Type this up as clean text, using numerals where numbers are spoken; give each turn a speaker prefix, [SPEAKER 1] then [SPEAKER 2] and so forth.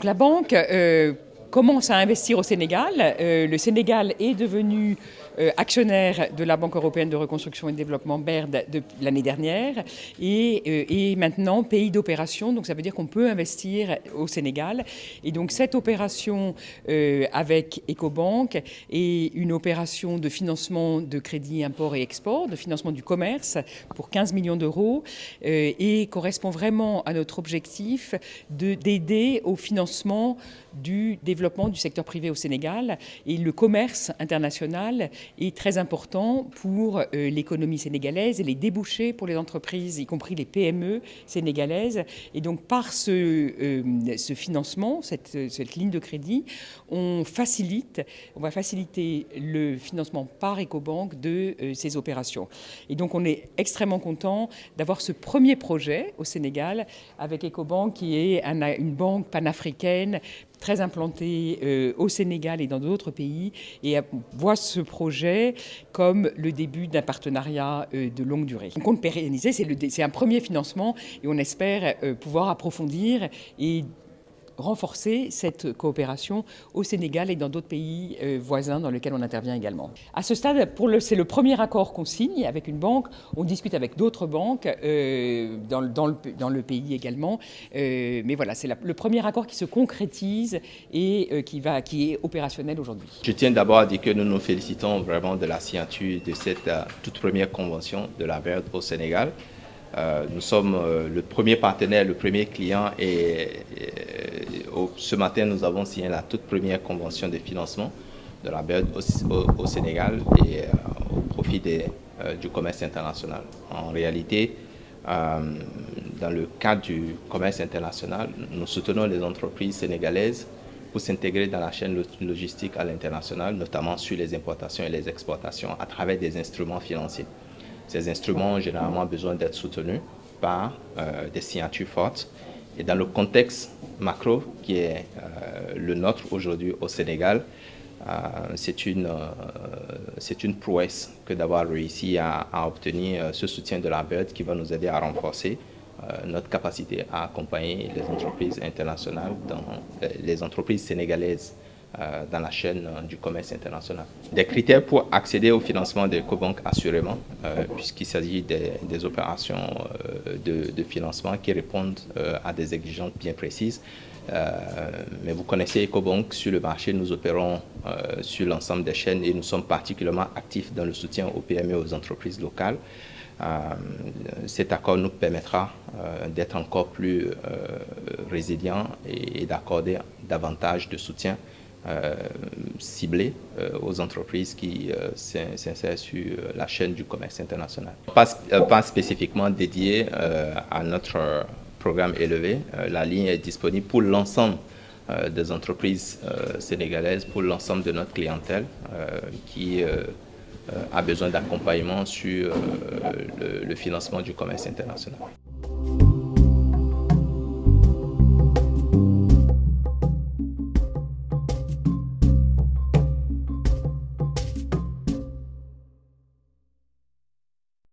[SPEAKER 1] Donc la banque commence à investir au Sénégal. Le Sénégal est devenu actionnaire de la Banque européenne de reconstruction et de développement BERD de l'année dernière et maintenant pays d'opération. Donc ça veut dire qu'on peut investir au Sénégal. Et donc cette opération avec Ecobank est une opération de financement de crédit import et export, de financement du commerce pour 15 millions d'euros et correspond vraiment à notre objectif d'aider au financement du développement du secteur privé au Sénégal. Et le commerce international est très important pour l'économie sénégalaise et les débouchés pour les entreprises, y compris les PME sénégalaises. Et donc par ce financement, cette ligne de crédit, on va faciliter le financement par Ecobank de ces opérations. Et donc on est extrêmement content d'avoir ce premier projet au Sénégal avec Ecobank qui est une banque panafricaine très implantée au Sénégal et dans d'autres pays et voit ce projet comme le début d'un partenariat de longue durée. On compte pérenniser, c'est un premier financement et on espère pouvoir approfondir et renforcer cette coopération au Sénégal et dans d'autres pays voisins dans lesquels on intervient également. À ce stade, c'est le premier accord qu'on signe avec une banque. On discute avec d'autres banques dans le pays également. Mais voilà, c'est le premier accord qui se concrétise et qui est opérationnel aujourd'hui.
[SPEAKER 2] Je tiens d'abord à dire que nous nous félicitons vraiment de la signature de cette toute première convention de la BERD au Sénégal. Nous sommes le premier partenaire, le premier client et ce matin nous avons signé la toute première convention de financement de la BERD au Sénégal et au profit du commerce international. En réalité, dans le cadre du commerce international, nous soutenons les entreprises sénégalaises pour s'intégrer dans la chaîne logistique à l'international, notamment sur les importations et les exportations à travers des instruments financiers. Ces instruments ont généralement besoin d'être soutenus par des signatures fortes. Et dans le contexte macro qui est le nôtre aujourd'hui au Sénégal, c'est une prouesse que d'avoir réussi à obtenir ce soutien de la BERD qui va nous aider à renforcer notre capacité à accompagner les entreprises internationales, les entreprises sénégalaises dans la chaîne du commerce international. Des critères pour accéder au financement de Ecobank, assurément, puisqu'il s'agit des opérations de financement qui répondent à des exigences bien précises. Mais vous connaissez Ecobank, sur le marché, nous opérons sur l'ensemble des chaînes et nous sommes particulièrement actifs dans le soutien aux PME et aux entreprises locales. Cet accord nous permettra d'être encore plus résilients et d'accorder davantage de soutien ciblé aux entreprises qui s'insèrent sur la chaîne du commerce international. Pas spécifiquement dédié à notre programme élevé. La ligne est disponible pour l'ensemble des entreprises sénégalaises, pour l'ensemble de notre clientèle qui a besoin d'accompagnement sur le financement du commerce international.